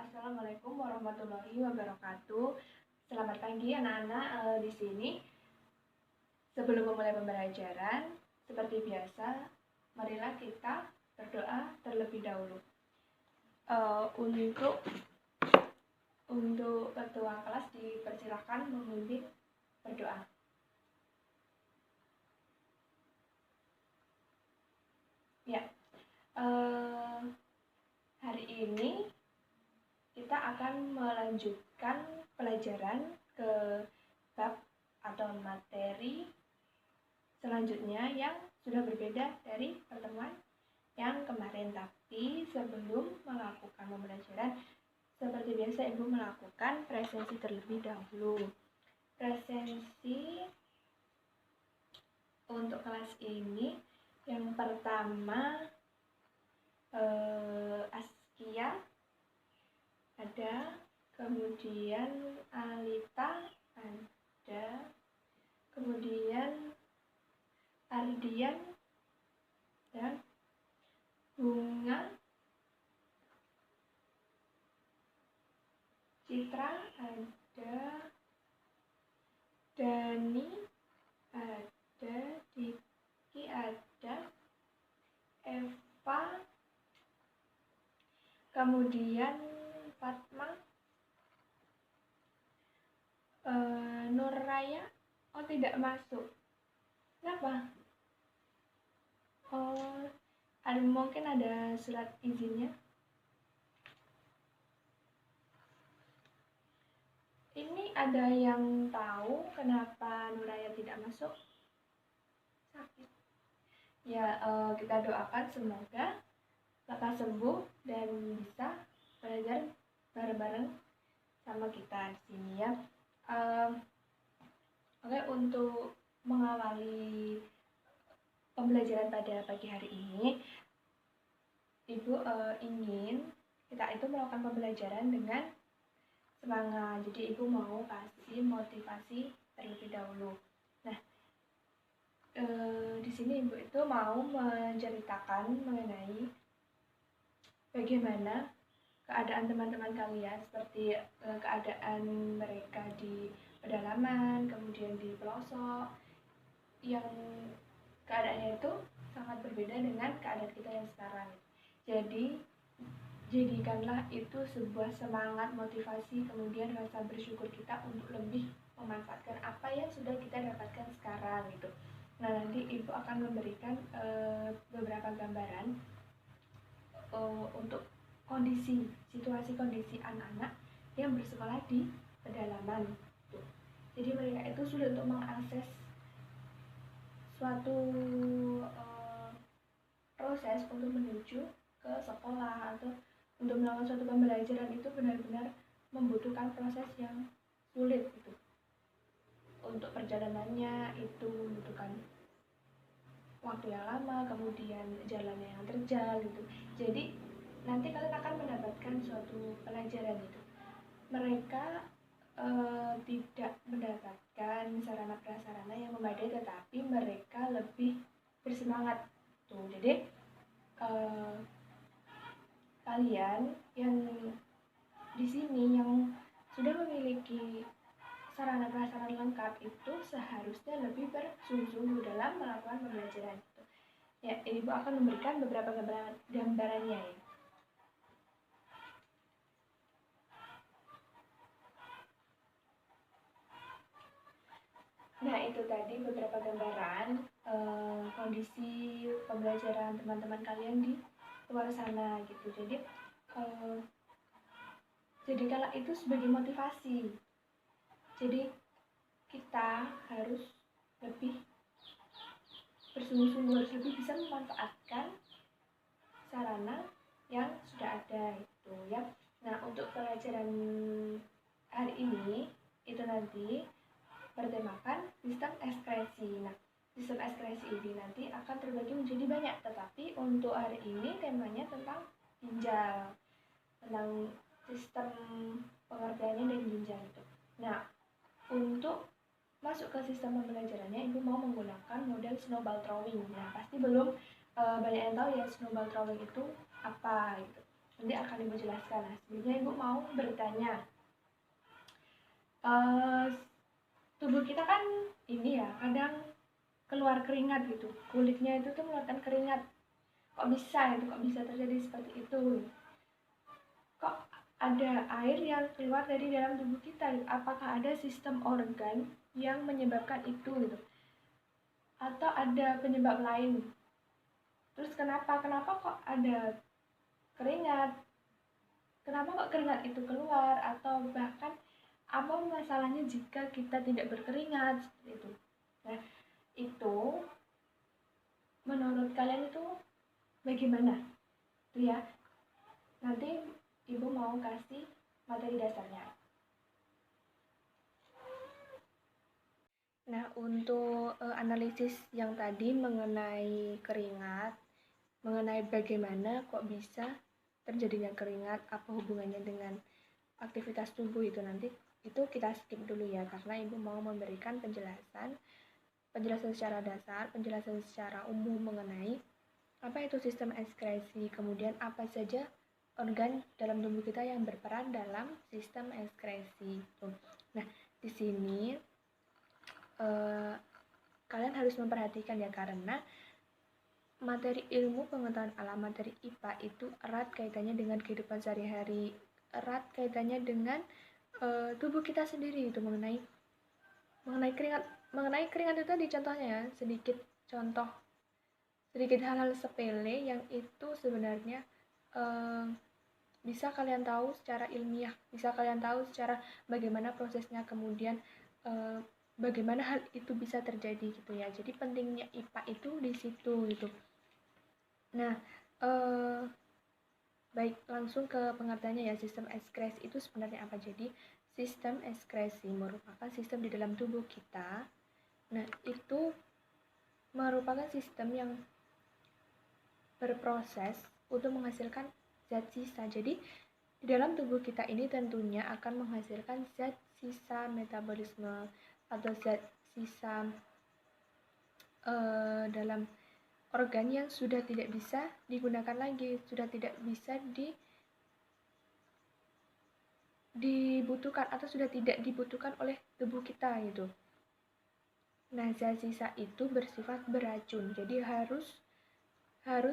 Assalamualaikum warahmatullahi wabarakatuh. Selamat pagi anak-anak di sini. Sebelum memulai pembelajaran, seperti biasa, marilah kita berdoa terlebih dahulu. Untuk ketua kelas dipersilakan memimpin berdoa. Ya, hari ini kita akan melanjutkan pelajaran ke bab atau materi selanjutnya yang sudah berbeda dari pertemuan yang kemarin. Tapi sebelum melakukan pembelajaran, seperti biasa Ibu melakukan presensi terlebih dahulu. Presensi untuk kelas ini yang pertama Askia ada, kemudian Alita ada, kemudian Ardian dan Bunga, Citra ada, Dani ada, Diki ada, Eva, kemudian Fatma, Nur Raya, tidak masuk. Kenapa? Mungkin ada surat izinnya. Ini ada yang tahu kenapa Nur Raya tidak masuk? Sakit. Ya, kita doakan semoga lekas sembuh dan bisa belajar bareng-bareng sama kita di sini ya. Oke, untuk mengawali pembelajaran pada pagi hari ini, Ibu ingin kita itu melakukan pembelajaran dengan semangat. Jadi Ibu mau kasih motivasi terlebih dahulu. Nah, di sini Ibu itu mau menceritakan mengenai bagaimana keadaan teman-teman kalian, seperti keadaan mereka di pedalaman, kemudian di pelosok, yang keadaannya itu sangat berbeda dengan keadaan kita yang sekarang. Jadi jadikanlah itu sebuah semangat, motivasi, kemudian rasa bersyukur kita untuk lebih memanfaatkan apa yang sudah kita dapatkan sekarang gitu. Nah, nanti Ibu akan memberikan beberapa gambaran untuk situasi kondisi anak-anak yang bersekolah di pedalaman. Jadi mereka itu sudah untuk mengakses suatu proses untuk menuju ke sekolah atau untuk melakukan suatu pembelajaran itu benar-benar membutuhkan proses yang sulit gitu. Untuk perjalanannya itu membutuhkan waktu yang lama, kemudian jalannya yang terjal gitu. Jadi nanti kalian akan mendapatkan suatu pelajaran itu. Mereka tidak mendapatkan sarana prasarana yang memadai, tetapi mereka lebih bersemangat tuh. Jadi kalian yang di sini yang sudah memiliki sarana prasarana lengkap itu seharusnya lebih bersungguh-sungguh dalam melakukan pembelajaran itu. Ya, Ibu akan memberikan beberapa gambarannya ya. Nah, itu tadi beberapa gambaran kondisi pembelajaran teman-teman kalian di luar sana gitu. Jadi jadikanlah itu sebagai motivasi. Jadi kita harus lebih bersungguh-sungguh, harus lebih bisa memanfaatkan sarana yang sudah ada itu ya. Nah, untuk pelajaran hari ini itu nanti bertemakan sistem ekskresi. Nah, sistem ekskresi ini nanti akan terbagi menjadi banyak, tetapi untuk hari ini temanya tentang ginjal, tentang sistem pengertiannya dan ginjal itu. Nah, untuk masuk ke sistem pembelajarannya, Ibu mau menggunakan model snowball drawing. Nah, pasti belum banyak yang tahu ya snowball drawing itu apa gitu. Nanti akan Ibu jelaskan. Nah, sebelumnya Ibu mau bertanya, uh, tubuh kita kan ini ya kadang keluar keringat gitu, kulitnya itu tuh mengeluarkan keringat. Kok bisa terjadi seperti itu? Kok ada air yang keluar dari dalam tubuh kita? Apakah ada sistem organ yang menyebabkan itu gitu? Atau ada penyebab lain? Terus kenapa kok ada keringat? Kenapa kok keringat itu keluar? Atau bahkan apa masalahnya jika kita tidak berkeringat? Seperti itu. Nah, itu menurut kalian itu bagaimana? Itu ya. Nanti Ibu mau kasih materi dasarnya. Nah, untuk analisis yang tadi mengenai keringat, mengenai bagaimana kok bisa terjadinya keringat, apa hubungannya dengan aktivitas tubuh itu nanti itu kita skip dulu ya, karena Ibu mau memberikan penjelasan secara dasar, penjelasan secara umum mengenai apa itu sistem ekskresi, kemudian apa saja organ dalam tubuh kita yang berperan dalam sistem ekskresi. Nah, di sini kalian harus memperhatikan ya, karena materi ilmu pengetahuan alam, materi IPA itu erat kaitannya dengan kehidupan sehari-hari, erat kaitannya dengan tubuh kita sendiri, itu mengenai keringat itu tadi contohnya ya, sedikit hal-hal sepele yang itu sebenarnya bisa kalian tahu secara ilmiah, bisa kalian tahu secara bagaimana prosesnya, kemudian bagaimana hal itu bisa terjadi gitu ya. Jadi pentingnya IPA itu di situ gitu. Nah, baik, langsung ke pengertiannya ya. Sistem ekskresi itu sebenarnya apa? Jadi sistem ekskresi merupakan sistem di dalam tubuh kita. Nah, itu merupakan sistem yang berproses untuk menghasilkan zat sisa. Jadi di dalam tubuh kita ini tentunya akan menghasilkan zat sisa metabolisme atau zat sisa dalam organ yang sudah tidak bisa digunakan lagi, sudah tidak bisa dibutuhkan atau sudah tidak dibutuhkan oleh tubuh kita gitu. Nah, zat sisa itu bersifat beracun, jadi harus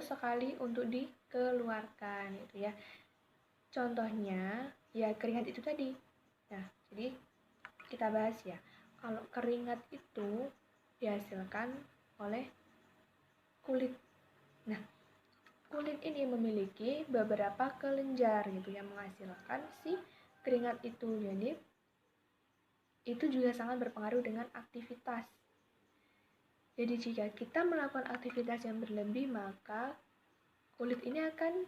sekali untuk dikeluarkan gitu ya. Contohnya ya keringat itu tadi. Nah, jadi kita bahas ya. Kalau keringat itu dihasilkan oleh kulit. Nah, kulit ini memiliki beberapa kelenjar gitu yang menghasilkan si keringat itu. Jadi itu juga sangat berpengaruh dengan aktivitas. Jadi jika kita melakukan aktivitas yang berlebih, maka kulit ini akan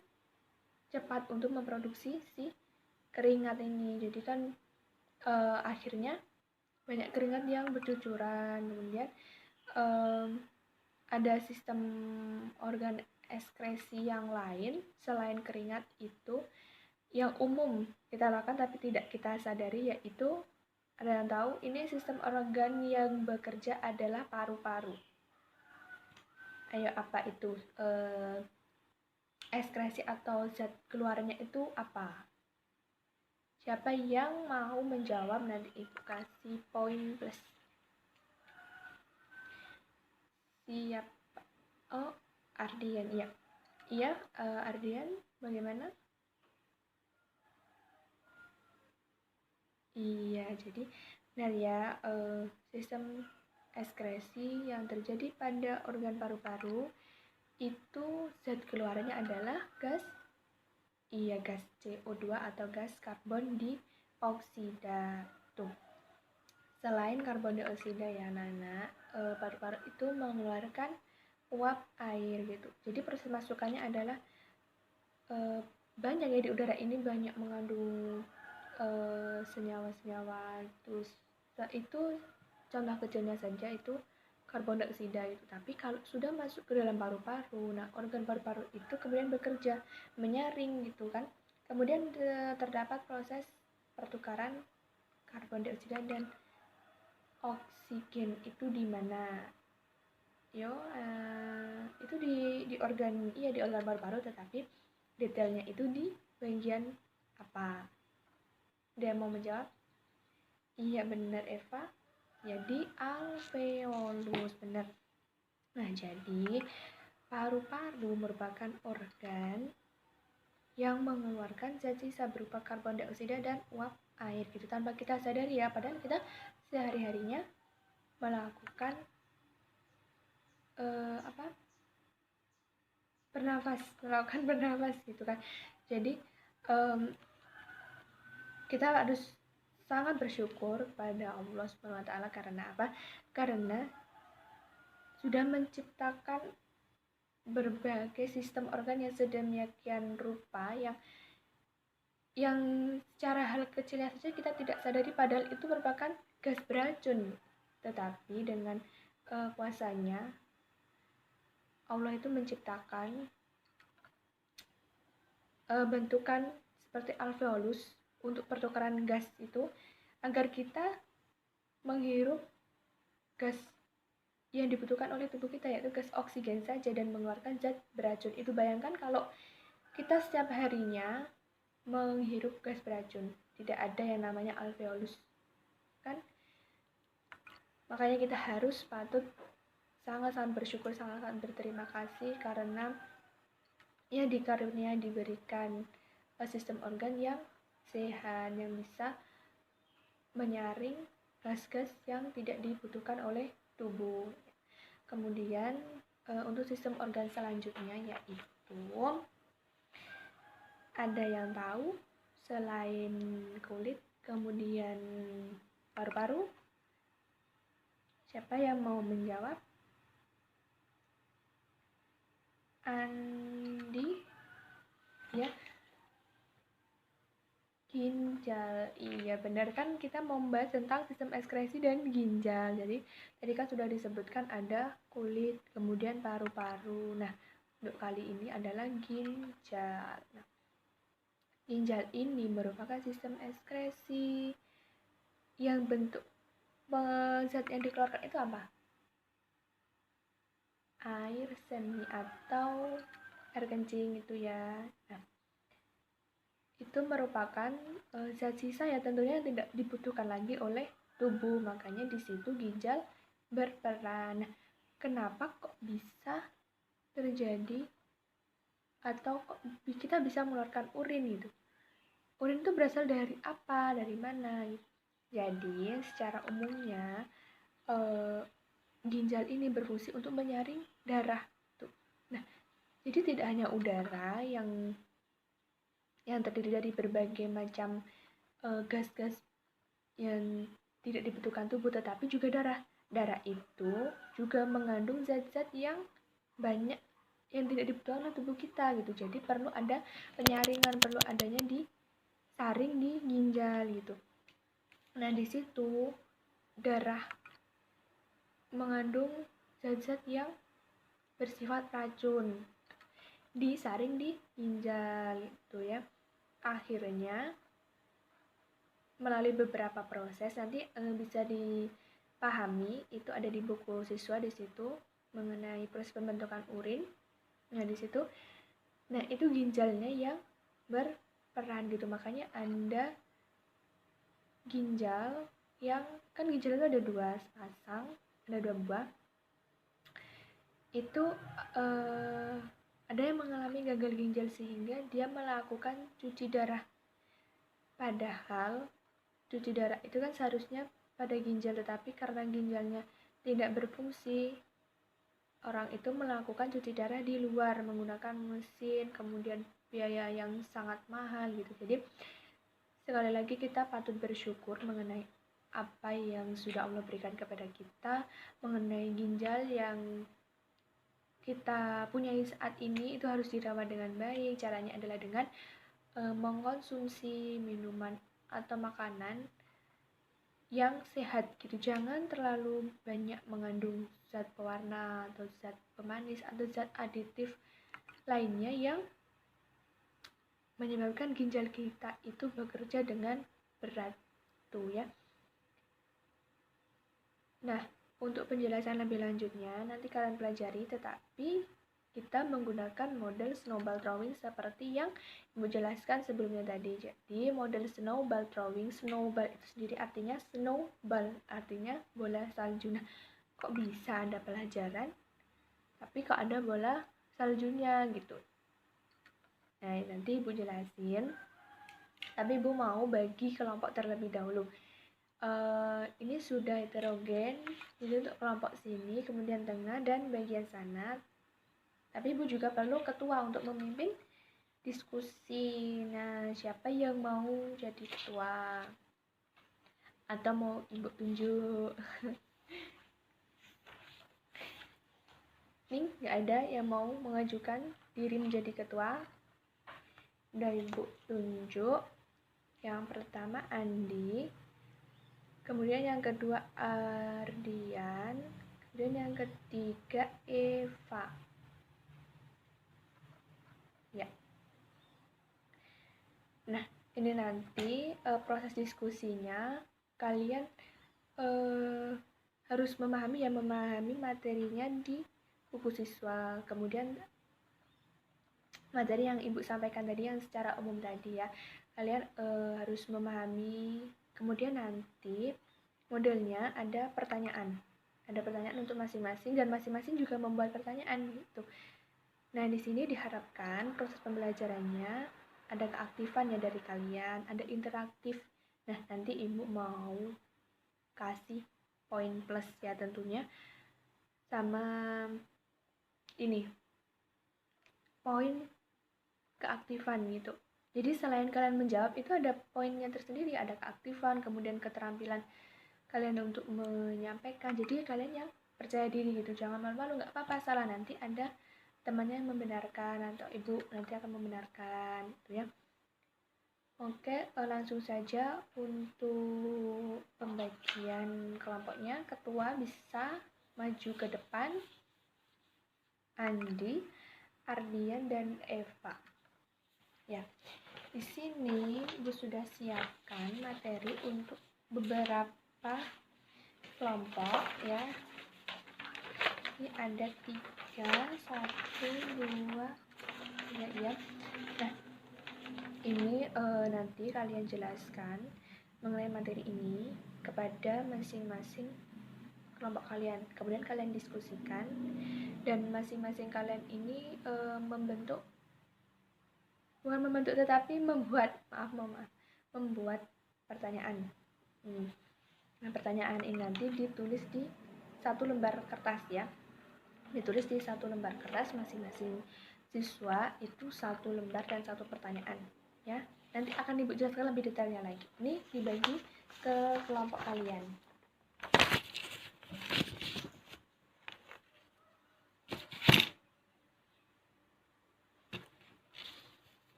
cepat untuk memproduksi si keringat ini. Jadi kan akhirnya banyak keringat yang bercucuran. Kemudian ada sistem organ ekskresi yang lain selain keringat itu yang umum kita lakukan tapi tidak kita sadari, yaitu ada yang tahu ini sistem organ yang bekerja adalah paru-paru. Ayo, apa itu ekskresi atau zat keluarnya itu apa? Siapa yang mau menjawab? Nanti Ibu kasih poin plus. Siap. Oh, Ardian, iya. Iya, Ardian, bagaimana? Iya, jadi benar ya, sistem ekskresi yang terjadi pada organ paru-paru itu zat keluarannya adalah gas CO2 atau gas karbon dioksida. Tuh. Selain karbon dioksida ya Nana, paru-paru itu mengeluarkan uap air gitu. Jadi proses masukannya adalah banyak ya, di udara ini banyak mengandung senyawa-senyawa. Terus itu contoh kecilnya saja itu karbon dioksida itu. Tapi kalau sudah masuk ke dalam paru-paru, nah organ paru-paru itu kemudian bekerja menyaring gitu kan. Kemudian terdapat proses pertukaran karbon dioksida dan oksigen itu di mana? Itu di organ paru-paru, tetapi detailnya itu di bagian apa? Dia mau menjawab? Iya benar Eva, jadi alveolus, benar. Nah, jadi paru-paru merupakan organ yang mengeluarkan zat sisa berupa karbon dioksida dan uap air gitu tanpa kita sadari ya, padahal kita sehari-harinya melakukan bernafas gitu kan. Jadi kita harus sangat bersyukur pada Allah SWT. Karena apa? Karena sudah menciptakan berbagai sistem organ yang sedemikian rupa yang secara hal kecilnya saja kita tidak sadari, padahal itu merupakan gas beracun. Tetapi dengan kuasanya Allah itu menciptakan bentukan seperti alveolus untuk pertukaran gas itu, agar kita menghirup gas yang dibutuhkan oleh tubuh kita, yaitu gas oksigen saja, dan mengeluarkan zat beracun. Itu bayangkan kalau kita setiap harinya menghirup gas beracun, tidak ada yang namanya alveolus kan. Makanya kita harus patut sangat-sangat bersyukur, sangat-sangat berterima kasih karena ya dikarunia diberikan sistem organ yang sehat, yang bisa menyaring gas-gas yang tidak dibutuhkan oleh tubuh. Kemudian untuk sistem organ selanjutnya yaitu ada yang tahu selain kulit, kemudian paru-paru? Siapa yang mau menjawab? Andi? Ya. Ginjal, iya benar kan, kita mau membahas tentang sistem ekskresi dan ginjal. Jadi tadi kan sudah disebutkan ada kulit, kemudian paru-paru. Nah, untuk kali ini adalah ginjal. Nah, ginjal ini merupakan sistem ekskresi yang bentuk zat yang dikeluarkan itu apa? Air seni atau air kencing itu ya. Nah, itu merupakan zat sisa ya tentunya yang tidak dibutuhkan lagi oleh tubuh. Makanya di situ ginjal berperan. Nah, kenapa kok bisa terjadi atau kok kita bisa mengeluarkan urin gitu? Urin itu berasal dari apa? Dari mana? Gitu. Jadi secara umumnya ginjal ini berfungsi untuk menyaring darah tuh. Nah, jadi tidak hanya udara yang terdiri dari berbagai macam gas-gas yang tidak dibutuhkan tubuh, tetapi juga darah. Darah itu juga mengandung zat-zat yang banyak yang tidak dibutuhkan oleh tubuh kita gitu. Jadi perlu ada penyaringan, perlu adanya disaring di ginjal gitu. Nah, di situ darah mengandung zat-zat yang bersifat racun, disaring di ginjal gitu ya. Akhirnya melalui beberapa proses nanti bisa dipahami, itu ada di buku siswa di situ mengenai proses pembentukan urin. Nah, di situ itu ginjalnya yang berperan gitu. Makanya Anda ginjal yang kan ginjal itu ada 2 pasang, ada 2 buah. Itu ada yang mengalami gagal ginjal sehingga dia melakukan cuci darah. Padahal cuci darah itu kan seharusnya pada ginjal, tetapi karena ginjalnya tidak berfungsi, orang itu melakukan cuci darah di luar menggunakan mesin, kemudian biaya yang sangat mahal gitu. Jadi sekali lagi kita patut bersyukur mengenai apa yang sudah Allah berikan kepada kita, mengenai ginjal yang kita punyai saat ini. Itu harus dirawat dengan baik. Caranya adalah dengan mengkonsumsi minuman atau makanan yang sehat gitu. Jangan terlalu banyak mengandung zat pewarna atau zat pemanis atau zat aditif lainnya yang menyebabkan ginjal kita itu bekerja dengan berat tuh ya. Nah, untuk penjelasan lebih lanjutnya nanti kalian pelajari, tetapi kita menggunakan model snowball throwing seperti yang Ibu jelaskan sebelumnya tadi. Jadi model snowball throwing, snowball itu sendiri artinya snowball, artinya bola salju. Nah, kok bisa ada pelajaran tapi kok ada bola saljunya gitu. Nah, nanti Ibu jelasin. Tapi Ibu mau bagi kelompok terlebih dahulu. Ini sudah heterogen, jadi untuk kelompok sini, kemudian tengah, dan bagian sana. Tapi Ibu juga perlu ketua untuk memimpin diskusi. Nah, siapa yang mau jadi ketua? Atau mau Ibu tunjuk? Nih, nggak ada yang mau mengajukan diri menjadi ketua? Udah Ibu tunjuk. Yang pertama Andi, kemudian yang kedua Ardian, kemudian yang ketiga Eva. Ya. Nah, ini nanti proses diskusinya kalian harus memahami materinya di buku siswa. Kemudian materi yang Ibu sampaikan tadi yang secara umum tadi ya. Kalian harus memahami. Kemudian nanti modelnya ada pertanyaan. Ada pertanyaan untuk masing-masing dan masing-masing juga membuat pertanyaan gitu. Nah, di sini diharapkan proses pembelajarannya ada keaktifan ya dari kalian, ada interaktif. Nah, nanti Ibu mau kasih poin plus ya tentunya. Sama ini poin keaktifan gitu. Jadi selain kalian menjawab itu ada poinnya tersendiri, ada keaktifan, kemudian keterampilan kalian untuk menyampaikan. Jadi kalian yang percaya diri gitu, jangan malu-malu, nggak apa-apa salah, nanti ada temannya yang membenarkan atau Ibu nanti akan membenarkan gitu ya. Oke, langsung saja untuk pembagian kelompoknya. Ketua bisa maju ke depan. Andi, Ardian, dan Eva. Ya, di sini Ibu sudah siapkan materi untuk beberapa kelompok ya. Ini ada 3, 1, 2, 3 ya. Nah, ini nanti kalian jelaskan mengenai materi ini kepada masing-masing kelompok kalian. Kemudian kalian diskusikan dan masing-masing kalian ini membuat pertanyaan. Nah, pertanyaan ini nanti ditulis di satu lembar kertas ya. Ditulis di satu lembar kertas, masing-masing siswa itu satu lembar dan satu pertanyaan ya. Nanti akan Ibu jelaskan lebih detailnya lagi. Ini dibagi ke kelompok kalian.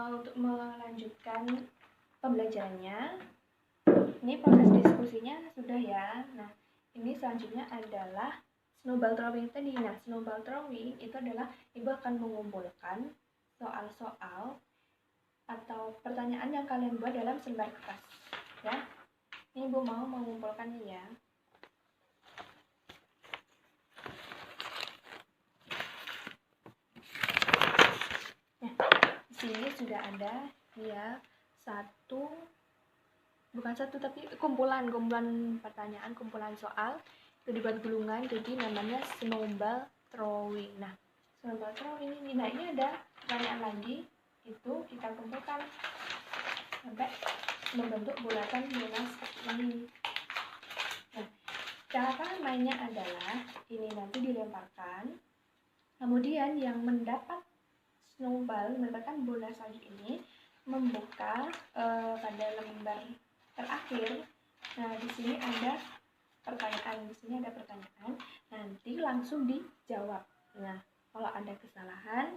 Untuk melanjutkan pembelajarannya, ini proses diskusinya sudah ya. Nah, ini selanjutnya adalah snowball throwing tadi. Nah, snowball throwing itu adalah Ibu akan mengumpulkan soal-soal atau pertanyaan yang kalian buat dalam selembar kertas ya. Ini Ibu mau mengumpulkannya ya. Sini sudah ada ya kumpulan pertanyaan, kumpulan soal itu dibuat gulungan, jadi namanya snowball throwing. Nah, snowball throwing ini, nah ini ada pertanyaan lagi, itu kita kumpulkan sampai membentuk bulatan bola seperti ini. Nah, cara mainnya adalah ini nanti dilemparkan, kemudian yang mendapatkan bola salju ini membuka pada lembar terakhir. Nah, di sini ada pertanyaan, nanti langsung dijawab. Nah, kalau ada kesalahan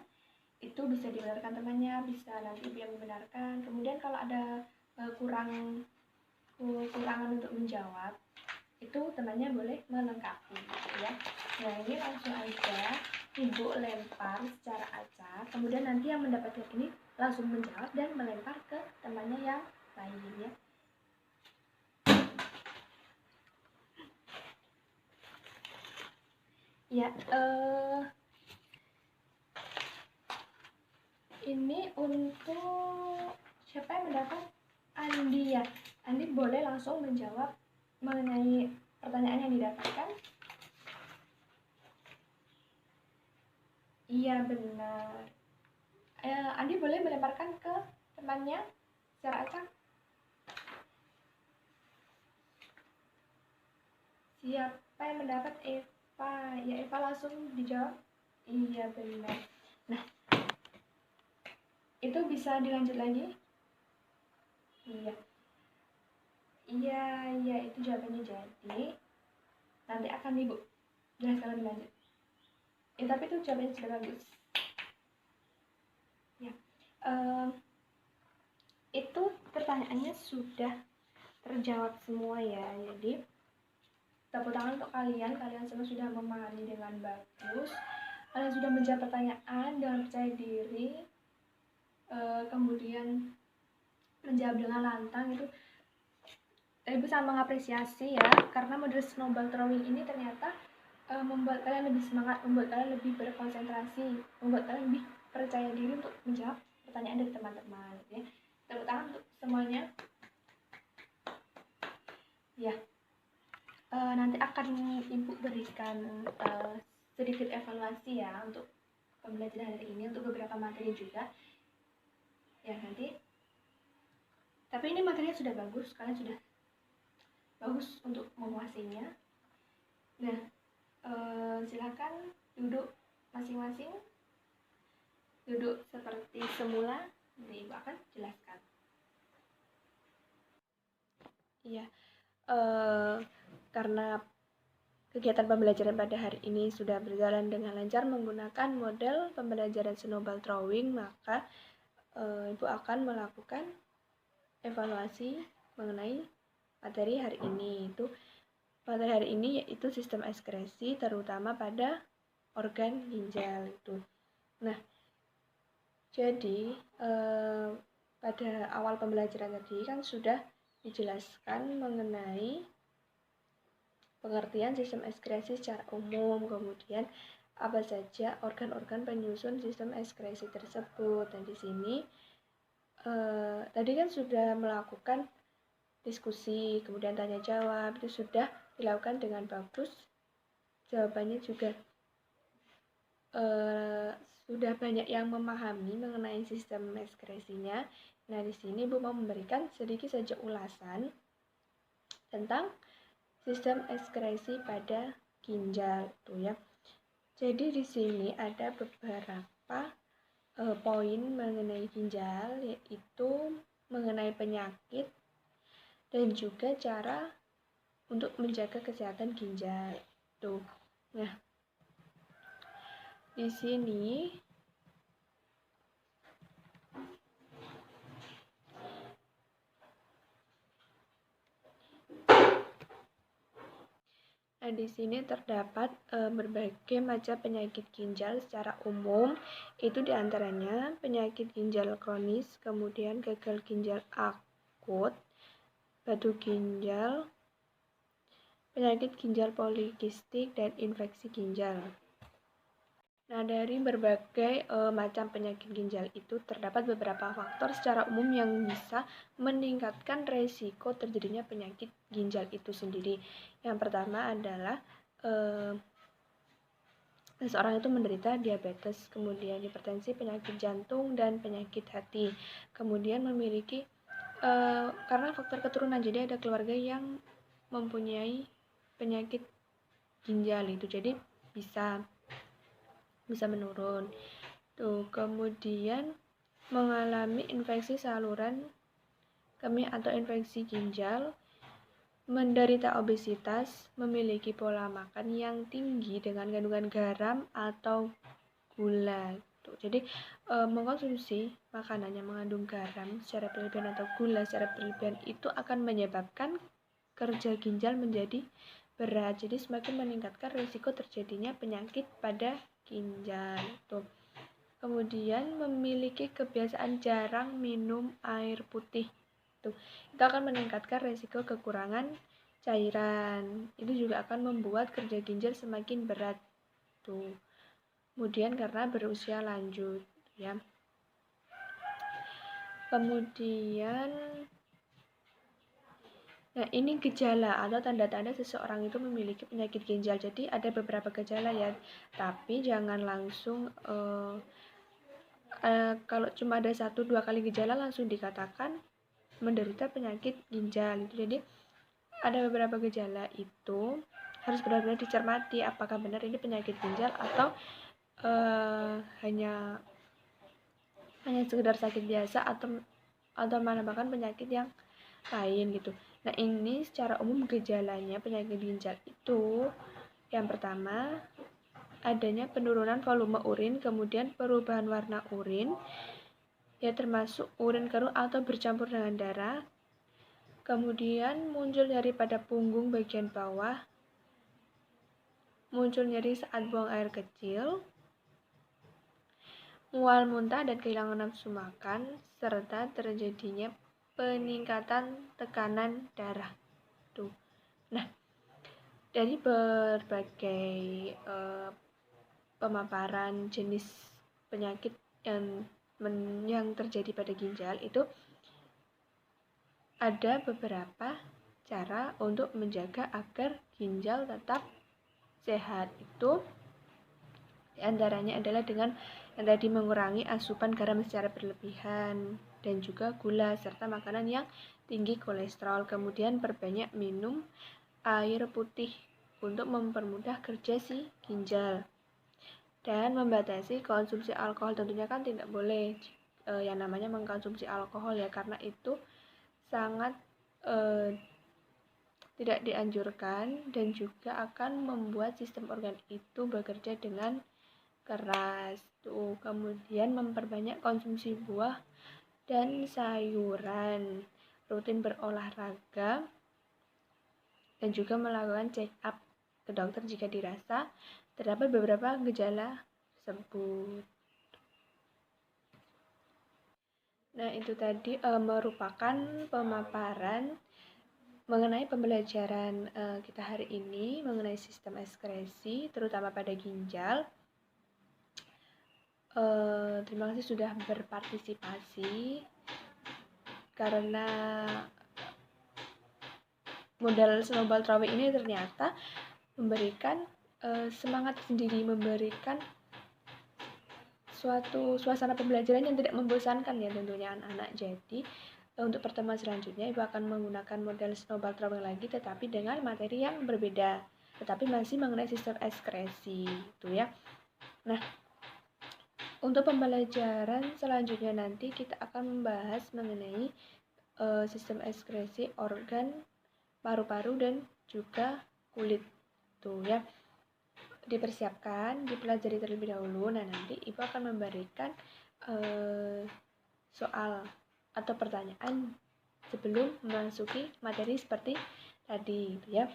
itu bisa dibenarkan temannya, bisa nanti dia membenarkan. Kemudian kalau ada kekurangan untuk menjawab, itu temannya boleh melengkapi ya. Nah, ini langsung aja Ibu lempar secara acak, kemudian nanti yang mendapatkan ini langsung menjawab dan melempar ke temannya yang lain ya. Ya, ini untuk siapa yang mendapat? Andi ya. Andi boleh langsung menjawab mengenai pertanyaan yang didapatkan. Iya benar. Andi boleh melemparkan ke temannya secara acak. Siapa yang mendapat? Eva. Ya, Eva langsung dijawab. Iya benar. Nah, itu bisa dilanjut lagi? Iya. Iya, itu jawabannya. Jadi nanti akan Ibu jelaskan lebih lanjut. Tapi itu jawabannya sudah bagus. Ya, itu pertanyaannya sudah terjawab semua ya. Jadi tepuk tangan untuk kalian semua sudah memahami dengan bagus. Kalian sudah menjawab pertanyaan dengan percaya diri, kemudian menjawab dengan lantang. Itu Ibu sangat mengapresiasi ya, karena model snowball throwing ini ternyata membuat kalian lebih semangat, membuat kalian lebih berkonsentrasi, membuat kalian lebih percaya diri untuk menjawab pertanyaan dari teman-teman ya. Tepuk tangan untuk semuanya ya. Nanti akan Ibu berikan sedikit evaluasi ya untuk pembelajaran hari ini, untuk beberapa materi juga ya nanti. Tapi ini materinya sudah bagus, kalian sudah bagus untuk menguasainya. Nah, silakan duduk masing-masing, duduk seperti semula. Nanti Ibu akan jelaskan. Iya, karena kegiatan pembelajaran pada hari ini sudah berjalan dengan lancar menggunakan model pembelajaran snowball throwing, maka Ibu akan melakukan evaluasi mengenai materi hari ini. Materi hari ini yaitu sistem ekskresi, terutama pada organ ginjal itu. Nah, jadi pada awal pembelajaran tadi kan sudah dijelaskan mengenai pengertian sistem ekskresi secara umum, kemudian apa saja organ-organ penyusun sistem ekskresi tersebut. Dan di sini tadi kan sudah melakukan diskusi, kemudian tanya jawab, itu sudah dilakukan dengan bagus. Jawabannya juga sudah banyak yang memahami mengenai sistem ekskresinya. Nah, di sini Bu mau memberikan sedikit saja ulasan tentang sistem ekskresi pada ginjal tuh ya. Jadi di sini ada beberapa poin mengenai ginjal, yaitu mengenai penyakit dan juga cara untuk menjaga kesehatan ginjal tuh. Nah, di sini terdapat berbagai macam penyakit ginjal secara umum. Itu diantaranya penyakit ginjal kronis, kemudian gagal ginjal akut, batu ginjal, penyakit ginjal polikistik, dan infeksi ginjal. Nah, dari berbagai macam penyakit ginjal itu terdapat beberapa faktor secara umum yang bisa meningkatkan resiko terjadinya penyakit ginjal itu sendiri. Yang pertama adalah seseorang itu menderita diabetes, kemudian hipertensi, penyakit jantung, dan penyakit hati. Kemudian memiliki karena faktor keturunan, jadi ada keluarga yang mempunyai penyakit ginjal itu, jadi bisa menurun. Kemudian mengalami infeksi saluran kemih atau infeksi ginjal, menderita obesitas, memiliki pola makan yang tinggi dengan kandungan garam atau gula. Jadi mengkonsumsi makanan yang mengandung garam secara berlebihan atau gula secara berlebihan itu akan menyebabkan kerja ginjal menjadi berat, jadi semakin meningkatkan risiko terjadinya penyakit pada ginjal. Kemudian memiliki kebiasaan jarang minum air putih. Itu akan meningkatkan risiko kekurangan cairan. Itu juga akan membuat kerja ginjal semakin berat. Tuh. Kemudian karena berusia lanjut ya. Kemudian nah, ini gejala atau tanda-tanda seseorang itu memiliki penyakit ginjal. Jadi ada beberapa gejala ya, tapi jangan langsung kalau cuma ada 1-2 kali gejala langsung dikatakan menderita penyakit ginjal. Jadi ada beberapa gejala itu harus benar-benar dicermati apakah benar ini penyakit ginjal atau hanya sekedar sakit biasa atau merupakan penyakit yang lain gitu. Nah, ini secara umum gejalanya penyakit ginjal itu yang pertama adanya penurunan volume urin, kemudian perubahan warna urin ya termasuk urin keruh atau bercampur dengan darah. Kemudian muncul nyeri pada punggung bagian bawah, muncul nyeri saat buang air kecil, mual muntah dan kehilangan nafsu makan, serta terjadinya peningkatan tekanan darah. Tuh. Nah, dari berbagai pemaparan jenis penyakit yang terjadi pada ginjal itu ada beberapa cara untuk menjaga agar ginjal tetap sehat. Itu diantaranya adalah dengan yang tadi mengurangi asupan garam secara berlebihan dan juga gula serta makanan yang tinggi kolesterol. Kemudian perbanyak minum air putih untuk mempermudah kerja si ginjal dan membatasi konsumsi alkohol. Tentunya kan tidak boleh yang namanya mengkonsumsi alkohol ya, karena itu sangat tidak dianjurkan dan juga akan membuat sistem organ itu bekerja dengan keras. Tuh. Kemudian memperbanyak konsumsi buah dan sayuran, rutin berolahraga dan juga melakukan check up ke dokter jika dirasa terdapat beberapa gejala tersebut. Nah, itu tadi merupakan pemaparan mengenai pembelajaran kita hari ini mengenai sistem ekskresi terutama pada ginjal. Terima kasih sudah berpartisipasi karena modal snowball throwing ini ternyata memberikan semangat sendiri, memberikan suatu suasana pembelajaran yang tidak membosankan ya tentunya anak-anak. Jadi untuk pertemuan selanjutnya Ibu akan menggunakan model snowball throwing lagi tetapi dengan materi yang berbeda, tetapi masih mengenai sistem ekskresi itu ya. Nah, untuk pembelajaran selanjutnya nanti kita akan membahas mengenai sistem ekskresi organ paru-paru dan juga kulit tuh ya. Dipersiapkan, dipelajari terlebih dahulu. Nah, nanti Ibu akan memberikan soal atau pertanyaan sebelum memasuki materi seperti tadi gitu ya.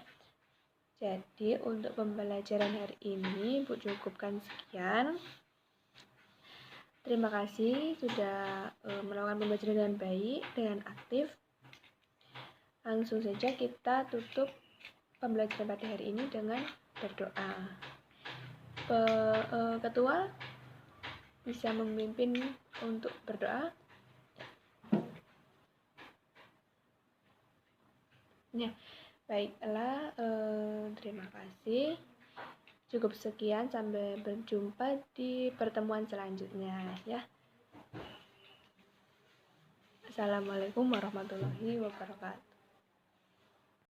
Jadi untuk pembelajaran hari ini Ibu cukupkan sekian. Terima kasih sudah melakukan pembelajaran dengan baik, dengan aktif. Langsung saja kita tutup pembelajaran pada hari ini dengan berdoa. Ketua bisa memimpin untuk berdoa. Ya, baiklah, terima kasih. Cukup sekian, sampai berjumpa di pertemuan selanjutnya ya. Assalamualaikum warahmatullahi wabarakatuh.